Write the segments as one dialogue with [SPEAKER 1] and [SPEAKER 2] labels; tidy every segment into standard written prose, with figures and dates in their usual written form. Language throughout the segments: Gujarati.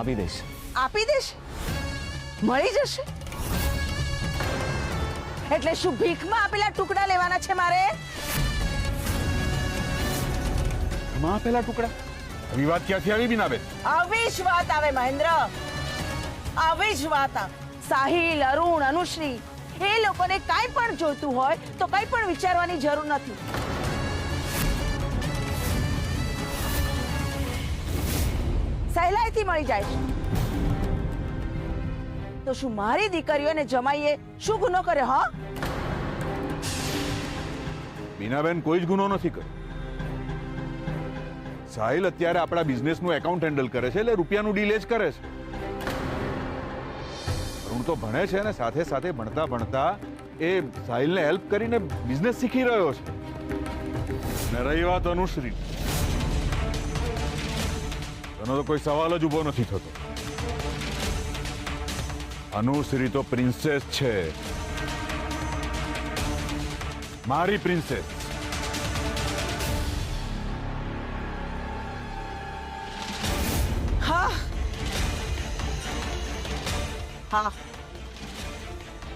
[SPEAKER 1] આપી દઈશ.
[SPEAKER 2] આપી દેશે? મળી જશે? એટલે શું ભીખમાં આપેલા ટુકડા લેવાના છે મારે?
[SPEAKER 3] માં આપેલા ટુકડા? આવી વાત ક્યાંથી આવી બીનાબેન?
[SPEAKER 2] આવી જ વાત આવે મહેન્દ્ર, આવી જ વાત આવે. સાહિલ, અરુણ, અનુશ્રી એ લોકોને કાંઈ પણ જોઈતું હોય તો કંઈ પણ વિચારવાની જરૂર નથી. સહેલાઈથી મળી જાય છે. તો શું મારી દીકરીઓને જમાઈએ શું ગુનો કર્યો? હા
[SPEAKER 3] બીનાબેન, કોઈ જ ગુનો નથી કર્યો. સાહિલ અત્યારે આપણા બિઝનેસનું એકાઉન્ટ હેન્ડલ કરે છે, એટલે રૂપિયાનું ડીલ જ કરે છે. અરુણ તો ભણે છે ને સાથે સાથે ભણતા ભણતા એ સાહિલને હેલ્પ કરીને બિઝનેસ શીખી રહ્યો છે. ને રહી વાત અનુશ્રી, એનો તો કોઈ સવાલ જ ઉભો નથી થતો. અનુશ્રી તો પ્રિન્સેસ છે, મારી પ્રિન્સેસ.
[SPEAKER 2] હા હા,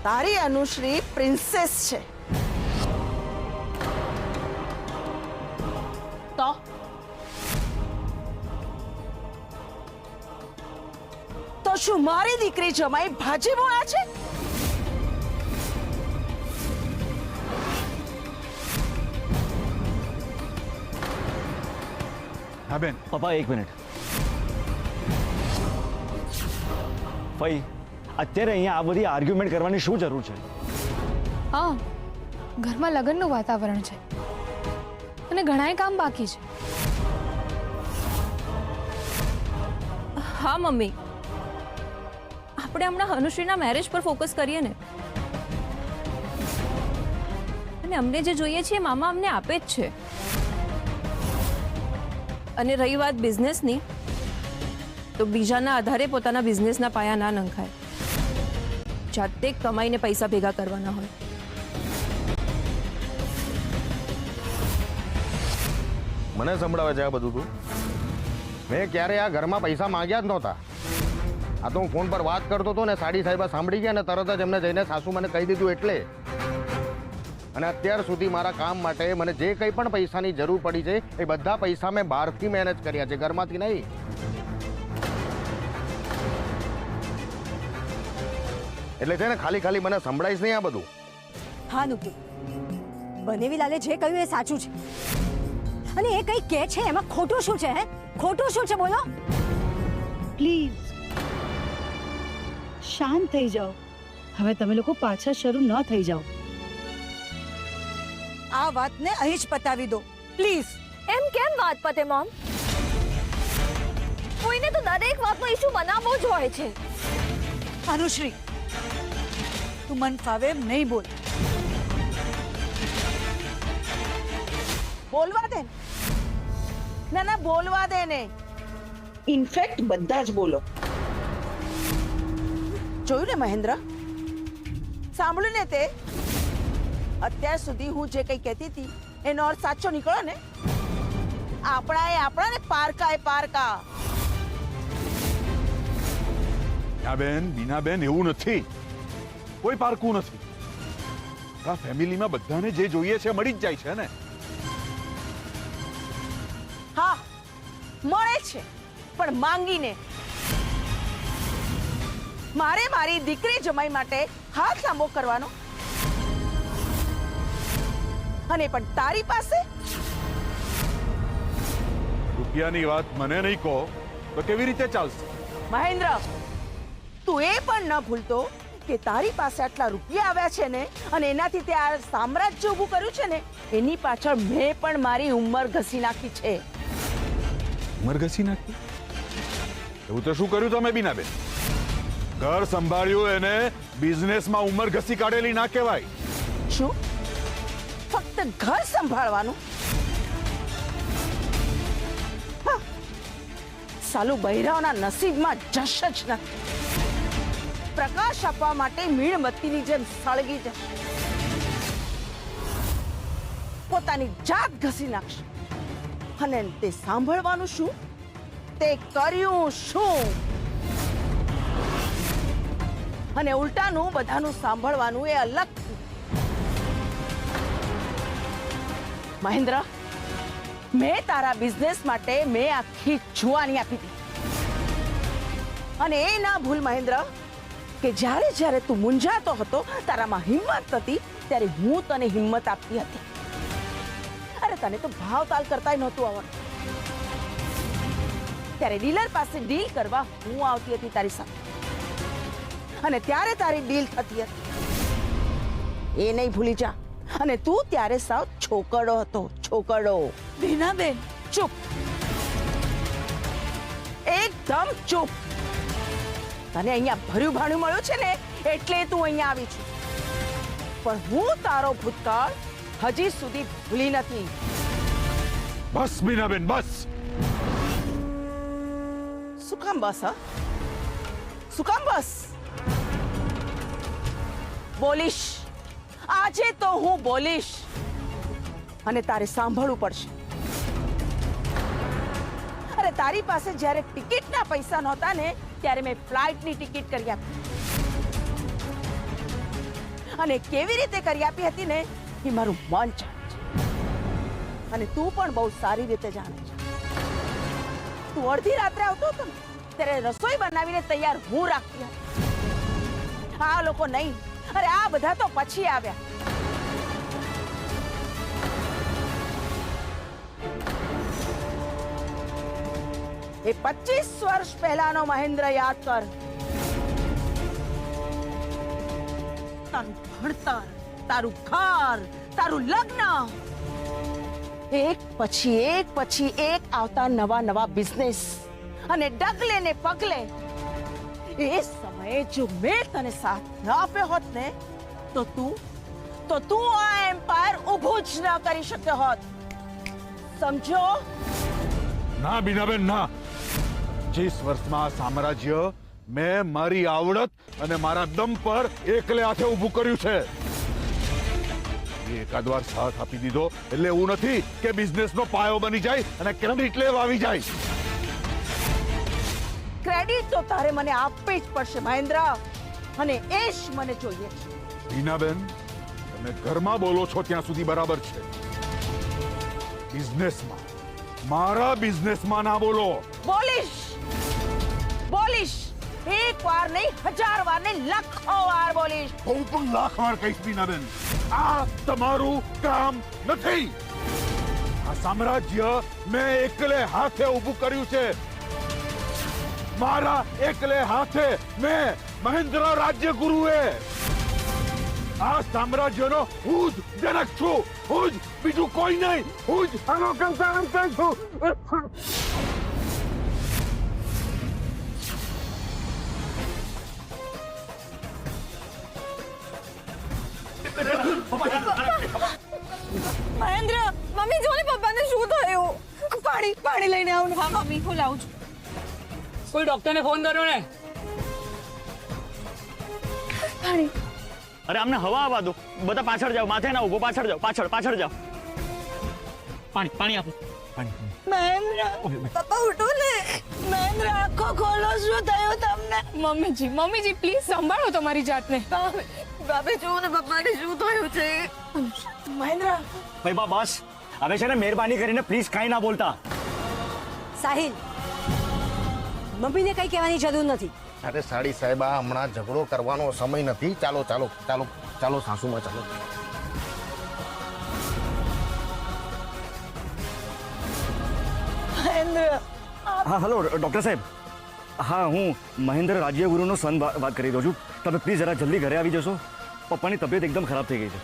[SPEAKER 2] તારી અનુશ્રી પ્રિન્સેસ છે તો શું મારી દીકરી જમાઈ ભાજી બોળા છે?
[SPEAKER 3] હા બેન.
[SPEAKER 1] પપ્પા એક મિનિટ. ભાઈ અત્યારે અહીંયા આ બધી આર્ગ્યુમેન્ટ કરવાની શું જરૂર છે?
[SPEAKER 4] હા, ઘરમાં લગ્નનું વાતાવરણ છે અને ઘણાય કામ બાકી છે.
[SPEAKER 5] હા મમ્મી, આપણે હમણાં અનુશ્રીના મેરેજ પર ફોકસ કરીએ ને. અને અમને જે જોઈએ છે મામા અમને આપે જ છે. અને રહી વાત બિઝનેસની, તો બીજાના આધારે પોતાના બિઝનેસના પાયા ના નંખાય. જાતે કમાઈને પૈસા ભેગા કરવાના હોય.
[SPEAKER 6] મને સંભળાવે છે આ બધું તું? મેં ક્યારે આ ઘરમાં પૈસા માંગ્યા જ નહોતા. આ તો હું ફોન પર વાત કરતો હતો ને સાડી સાહેબા સાંભળી ગયા ને તરત જ એમને જઈને સાસુ મને કહી દીધું એટલે. અને અત્યાર સુધી મારા કામ માટે મને જે કંઈ પણ પૈસાની જરૂર પડી છે એ બધા પૈસા મેં બહારથી મેનેજ કર્યા છે, ઘરમાંથી નહીં. એટલે છે ને ખાલી ખાલી મને સંભળાઈશ નહીં આ બધું.
[SPEAKER 7] હા નુપુ, બનેવીલાલે જે કહ્યું એ સાચું છે. અને એ કંઈ કહે છે એમાં ખોટું શું છે? હે, ખોટું શું છે બોલો?
[SPEAKER 8] પ્લીઝ શાંત થઈ જાઓ. હવે તમે લોકો પાછા શરૂ ન થઈ જાઓ.
[SPEAKER 7] આ વાતને અહીં જ પતાવી દો પ્લીઝ.
[SPEAKER 5] એમ કેમ વાત પતે મોમ? કોઈને તો દરેક વાતનો ઇશ્યુ બનાવવો જ હોય છે.
[SPEAKER 7] અનુશ્રી, તું મન ફાવે એમ નહીં બોલ.
[SPEAKER 2] બોલવા દે. ના ના, બોલવા દે ને.
[SPEAKER 9] ઇનફેક્ટ બધા જ બોલો.
[SPEAKER 2] જોયું ને મહેન્દ્ર, સાંભળ્યું ને તે? અત્યાર સુધી હું જે કંઈ કહેતી હતી એનો અર્થ સાચો નીકળ્યો ને. આપણા ને પારકા એ પારકા.
[SPEAKER 3] હા બેન, બીનાબેન, એવું નથી. કોઈ પારકું નથી. આ ફેમિલીમાં બધાને જે જોઈએ છે મળી જ જાય છે ને.
[SPEAKER 2] હા, મળે છે, પણ માંગીને. મારે મારી દીકરી જમાઈ માટે હાથ લાંબો કરવાનો, અને પણ તારી પાસે?
[SPEAKER 3] રૂપિયાની વાત મને નહીં કહો તો કેવી રીતે ચાલશે?
[SPEAKER 2] મહેન્દ્ર, તું એ પણ ન ભૂલતો કે તારી પાસે આટલા રૂપિયા આવ્યા છે ને, અને એનાથી તે આ સામ્રાજ્ય ઊભું કર્યું છે ને, એની પાછળ મેં પણ મારી ઉંમર ઘસી નાખી છે.
[SPEAKER 3] ઉંમર ઘસી નાખી? એવું તો શું કર્યું તમે બીનાબેન? ઘર સંભાળ્યું એને બિઝનેસમાં ઉંમર ઘસી કાઢેલી ના કહેવાય.
[SPEAKER 2] શું ફક્ત ઘર સંભાળવાનું? હા, સાલું બૈરાઓના નસીબમાં જશ જ નથી. પ્રકાશ આપવા માટે મીણબત્તીની જેમ સળગી જશે. પોતાની જાત ઘસી નાખશે. અને તે સાંભળવાનું શું? તે કર્યું શું? અને ઉલટાનું બધાનું સાંભળવાનું એ અલગ. મહેન્દ્ર, મેં તારા બિઝનેસ માટે મેં આખી જુવાની આપી હતી. અને એ ના ભૂલ મહેન્દ્ર કે જ્યારે જ્યારે તું મૂંઝાતો હતો, તારામાં હિંમત હતી, ત્યારે હું તને હિંમત આપતી હતી. અરે તને તો ભાવતાલ કરતાય નહોતું આવડતું. ત્યારે ડીલર પાસે ડીલ કરવા હું આવતી હતી તારી સાથે, અને ત્યારે તારી ડીલ થતી હતી. એ નહીં ભૂલી જા. અને તું ત્યારે સાવ છોકરો હતો, છોકરો. બીનાબેન ચૂપ, એકદમ ચૂપ. તને અહીંયા ભર્યું ભાણું મળ્યું છે ને એટલે તું અહીંયા આવી છું, પણ હું તારો ભૂતકાળ હજી સુધી ભૂલી નથી.
[SPEAKER 3] બસ બીનાબેન, બસ.
[SPEAKER 2] શું કામ બસ? શું કામ બસ? બોલીશ, આજે તો હું બોલીશ, અને તારે સાંભળવું પડશે. અરે તારી પાસે જ્યારે ટિકિટના પૈસા નહોતા ને ત્યારે મેં ફ્લાઇટની ટિકિટ કરી આપી, અને કેવી રીતે કરી આપી હતી ને એ મારું મન જાણે છે. અને તું પણ બહુ સારી રીતે જાણે છે. તું અડધી રાત્રે આવતો હતો ને ત્યારે રસોઈ બનાવીને તૈયાર હું રાખતી હતી. આ લોકો નહીં, અરે આ બધા તો પછી આવ્યા. એ 25 વર્ષ પહેલાનો મહેન્દ્ર યાદ કર. તારું ભણતર, તારું ઘર, તારું લગ્ન, એક પછી એક આવતા નવા નવા બિઝનેસ, અને ડગલે ને પગલે. એ સમયે જો મેં તને સાથ ન આપ્યો હોત ને તો તું આ એમ્પાયર ઊભું જ ન કરી શક્યો હોત. સમજો?
[SPEAKER 3] ના બીનાબેન, ના. 25 વર્ષમાં આ સામ્રાજ્ય મેં મારી આવડત અને મારા દમ પર એકલે હાથે ઊભું કર્યું છે. એકાદ વાર સાથ આપી દીધો એટલે એવું નથી કે બિઝનેસનો પાયો બની જાય અને ક્રેડિટ લેવા આવી જાય.
[SPEAKER 2] ક્રેડિટ તો તારે મને આપવી જ પડશે મહેન્દ્ર, અને એ જ મને જોઈએ છે.
[SPEAKER 3] બીનાબેન, તમે ઘરમાં બોલો છો ત્યાં સુધી બરાબર છે. બિઝનેસમાં, મારા બિઝનેસમાં ના બોલો.
[SPEAKER 2] બોલીશ, બોલીશ. એક વાર નહીં, 1000 વાર નહીં, લાખો વાર બોલીશ.
[SPEAKER 3] હું પણ લાખ વાર કહીશ બીનાબેન, આ તમારું કામ નથી. આ સામ્રાજ્ય મેં એકલે હાથે ઊભું કર્યું છે. મારા એકલે હાથે મેં મહેન્દ્ર રાજ્ય ગુરુએ. આ સામ્રાજ્યનો હું જ જનક છું, હું જ, બીજું કોઈ નહીં. હું જ આનો કરતા અંત છું.
[SPEAKER 5] મહેન્દ્ર, મમ્મી જો ને પપ્પાને શું થયું. પાણી લઈને આવ ને. હા મમ્મી, હું લાવું છું.
[SPEAKER 10] કોઈ ડોક્ટરને ફોન કર્યો ને?
[SPEAKER 5] પાણી.
[SPEAKER 1] અરે આમને હવા આવવા દો. બધા પાછળ જાઓ, માથે ના ઉભો, પાછળ જાઓ, પાછળ જાઓ.
[SPEAKER 10] પાણી આપો.
[SPEAKER 2] મહેન્દ્ર, પપ્પા ઉઠો ને. મહેન્દ્ર, આંખો ખોલો. શું થયું તમને?
[SPEAKER 4] મમ્મીજી પ્લીઝ સંભાળો તમારી જાતને.
[SPEAKER 2] બાબે જુઓ ને પપ્પાને શું થયું છે. મહેન્દ્ર,
[SPEAKER 1] ભાઈ બસ હવે છે ને, મહેરબાની કરીને પ્લીઝ કાંઈ ના બોલતા.
[SPEAKER 7] સાહિલ, મમ્મીને કઈ કહેવાની જરૂર નથી.
[SPEAKER 6] અરે સાડી સાહેબા, હમણાં ઝઘડો કરવાનો સમય નથી. ચાલો ચાલો ચાલો ચાલો સાસુમાં ચાલો.
[SPEAKER 2] મહેન્દ્ર.
[SPEAKER 1] હા હલો ડૉક્ટર સાહેબ. હા, હું મહેન્દ્ર રાજ્યગુરુનો સન વાત કરી રહ્યો છું. તમે પ્લીઝ જરા જલ્દી ઘરે આવી જશો. પપ્પાની તબિયત એકદમ ખરાબ થઈ ગઈ છે.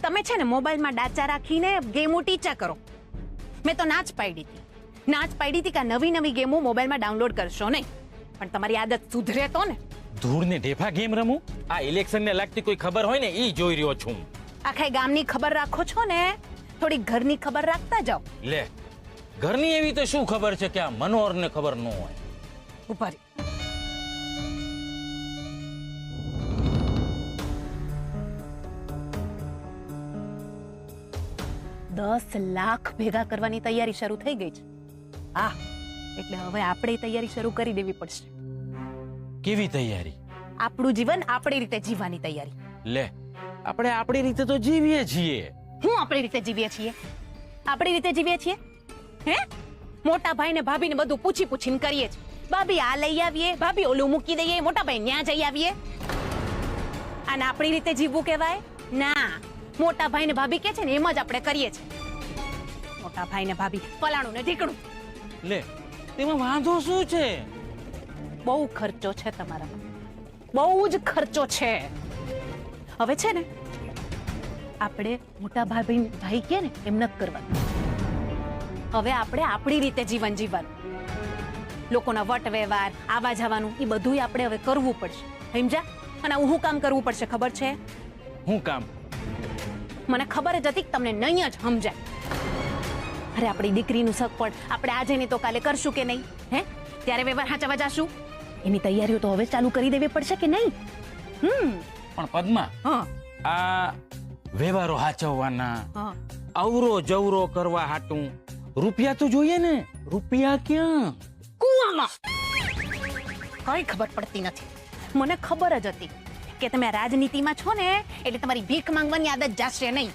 [SPEAKER 11] તમે છે ને મોબાઈલમાં ડાચા રાખીને ગેમો ટીચા કરો. મેં તો ના જ પાડી હતી કે નવી નવી ગેમો મોબાઈલમાં ડાઉનલોડ કરશો નહીં, પણ તમારી આદત સુધરે તો ને.
[SPEAKER 10] ધૂળને ઢેફા ગેમ રમું? આ ઇલેક્શનને લાગતી કોઈ ખબર હોય ને ઈ જોઈ રહ્યો છું.
[SPEAKER 11] આખા ગામની ખબર રાખો છો ને, થોડી ઘરની ખબર રાખતા જાઓ.
[SPEAKER 10] લે, ઘરની એવી તો શું ખબર છે કે આ મનોહરને ખબર ન હોય?
[SPEAKER 11] ઉપર 10 લાખ ભેગા કરવાની તૈયારી શરૂ થઈ ગઈ છે. હા, એટલે હવે આપણે તૈયારી શરૂ કરી દેવી પડશે.
[SPEAKER 10] કેવી તૈયારી?
[SPEAKER 11] આપણું જીવન આપણી રીતે જીવવાની તૈયારી.
[SPEAKER 10] લે, આપણે આપણી રીતે તો જીવીએ છીએ.
[SPEAKER 11] હું આપણી રીતે જીવીએ છીએ? આપણી રીતે જીવીએ છીએ હે? મોટા ભાઈ ને ભાભી ને બધું પૂછી પૂછીને કરીએ છીએ. ભાભી આ લઈ આવીએ, ભાભી ઓલું મૂકી દઈએ, મોટા ભાઈ ન્યા જઈ આવીએ. આને આપણી રીતે જીવવું કહેવાય? ના, મોટા ભાઈ ને ભાભી કે છે ને એમ જ આપણે કરીએ છીએ. મોટા ભાઈ ને ભાભી ફલાણું ને ઢીકણું.
[SPEAKER 10] લે, તેમાં વાંધો શું છે?
[SPEAKER 11] બહુ ખર્ચો છે તમારામાં, બહુ જ ખર્ચો છે. હવે છે ને આપણે મોટા ભાઈ કે ને એમ નથી કરવાનું. હવે આપણે આપણી રીતે જીવન જીવવાનું. લોકોના વટ વ્યવહાર, આવા જવાનું એ બધું આપણે હવે કરવું પડશે. સમજ્યા? અને હું કામ કરવું પડશે ખબર છે?
[SPEAKER 10] હું કામ?
[SPEAKER 11] મને ખબર જ હતી કે તમને નહીં જ સમજાય. અરે આપણી દીકરીનું સગપણ આપણે આજે નહીં તો કાલે કરશું કે નહીં? હે, ત્યારે વ્યવહાર હાચવા જાશું. એની તૈયારીઓ તો હવે ચાલુ કરી દેવી પડશે કે નહીં?
[SPEAKER 10] પણ પદ્મા,
[SPEAKER 11] હા
[SPEAKER 10] આ વ્યવહારો હાચવવાના,
[SPEAKER 11] હા,
[SPEAKER 10] અવરો જવરો કરવા હાટું રૂપિયા તો જોઈએ ને. રૂપિયા ક્યાં?
[SPEAKER 11] કુવામાં. કઈ ખબર પડતી નથી. મને ખબર જ હતી કે તમે રાજનીતિમાં છો ને એટલે તમારી ભીખ માંગવાની આદત જાશે નહીં.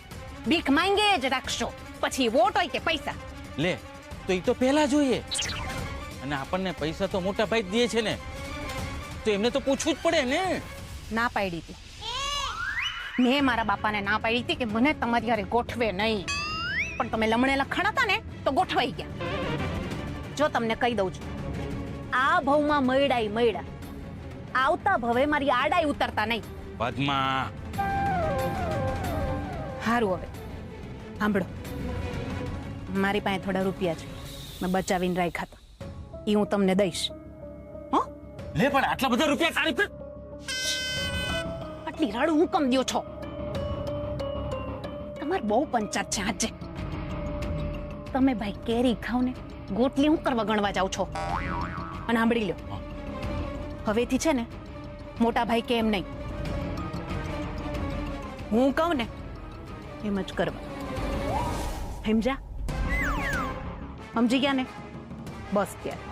[SPEAKER 11] ભીખ માંગે જ રાખશો, પછી વોટ હોય કે પૈસા.
[SPEAKER 10] લે, તો એ તો પહેલા જોઈએ. અને આપણને પૈસા તો મોટા ભાઈ જ દે છે ને, તો એમને તો પૂછવું જ પડે ને.
[SPEAKER 11] ના પાડી હતી. મેં મારા બાપાને ના પાડી હતી કે મને તમારી હારે ગોઠવે નહીં. પણ તમે લમણે લખણ હતા ને તો ગોઠવાઈ ગયા. જો તમને કહી દઉં છું, આ ભવમાં મયડા આવતા ભવે મારી આડાઈ ઉતરતા નહીં.
[SPEAKER 10] પદ્મા,
[SPEAKER 11] હારું, હવે સાંભળો. મારી પાસે થોડા રૂપિયા છે, મેં બચાવીને રાખ્યા હતા. એ હું તમને દઈશ. હો?
[SPEAKER 10] લે, પણ આટલા બધા રૂપિયા તારી પર?
[SPEAKER 11] આટલી રાડું હું કમ દ્યો છો? તમારે બહુ પંચાયત છે આજે. તમે ભાઈ કેરી ખાવ ને ગોટલી હું કરવા ગણવા જાવ છો? અને સાંભળી લો, હવેથી છે ને મોટા ભાઈ કે એમ નહીં, હું કહું ને એમ જ કરવા. સમજ્યા? સમજી ગયા ને? બસ ત્યારે.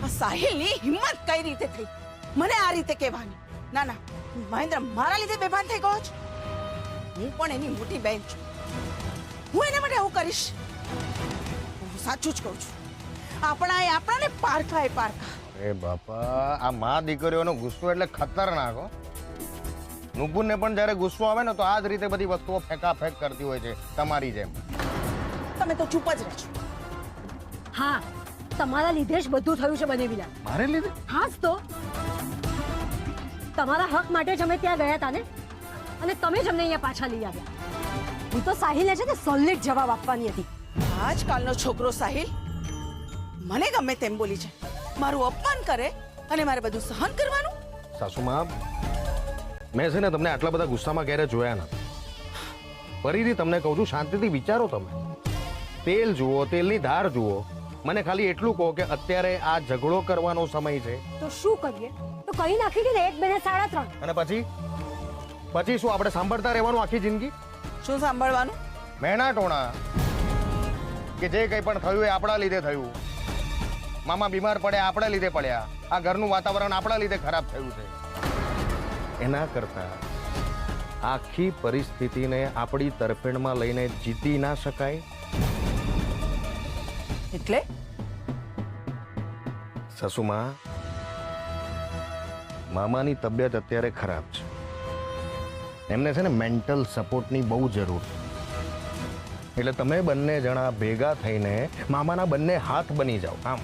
[SPEAKER 2] આ સાહિલની હિંમત કઈ રીતે થઈ મને આ રીતે કહેવાની? ના ના, મહેન્દ્ર મારા લીધે બેભાન થઈ ગયો છે. હું પણ એની મોટી બહેન છું. હું એના માટે આવું કરીશ? હું સાચું જ કહું છું. આપણાને પારખા એ પારખા.
[SPEAKER 6] અરે બાપા, આ માં દીકરીઓનો ગુસ્સો એટલે ખતરનાક હો. નુપુરને પણ જ્યારે ગુસ્સો આવે ને તો આ જ રીતે બધી વસ્તુઓ ફેંકાફેંક કરતી હોય છે, તમારી જેમ.
[SPEAKER 2] તમે તો ચૂપ જ રહેજો.
[SPEAKER 7] હા, તમારા લીધે જ બધું થયું છે બનેવીલાલ.
[SPEAKER 6] મારે લીધે?
[SPEAKER 7] હા જ તો. તમારા હક માટે જ અમે ત્યાં ગયા હતા ને, અને તમે જ અમને અહીંયા પાછા લઈ આવ્યા. હું તો સાહિલને છે ને સોલિડ જવાબ આપવાની હતી.
[SPEAKER 2] આજકાલનો છોકરો સાહિલ મને ગમે તેમ બોલી છે, મારું અપમાન કરે અને મારે બધું સહન કરવાનું.
[SPEAKER 6] સાસુમાં, મેં છે ને તમને આટલા બધા ગુસ્સામાં ક્યારે જોયા નથી. ફરીથી તમને કહું છું, શાંતિથી વિચારો. તમે તેલ જુઓ, તેલની ધાર જુઓ. મને ખાલી એટલું કહો કે અત્યારે આ ઝઘડો કરવાનો સમય છે.
[SPEAKER 7] તો શું કરીએ? તો કહી નાખી કે 1, 2 ને 3.5.
[SPEAKER 6] અને પછી શું આપણે સાંભળતા રહેવાનું આખી જિંદગી?
[SPEAKER 2] શું સાંભળવાનું?
[SPEAKER 6] મહેણા ટોણા કે જે કંઈ પણ થયું એ આપણા લીધે થયું. મામા બીમાર પડ્યા, આપણા લીધે પડ્યા. આ ઘરનું વાતાવરણ આપણા લીધે ખરાબ થયું છે. એના કરતા આખી પરિસ્થિતિને આપણી તરફેણમાં લઈને જીતી ના શકાય?
[SPEAKER 2] એટલે
[SPEAKER 6] સસુમાં, મામાની તબિયત અત્યારે ખરાબ છે. એમને છે ને મેન્ટલ સપોર્ટની બહુ જરૂર છે. એટલે તમે બંને જણા ભેગા થઈને મામાના બંને હાથ બની જાઓ. આમ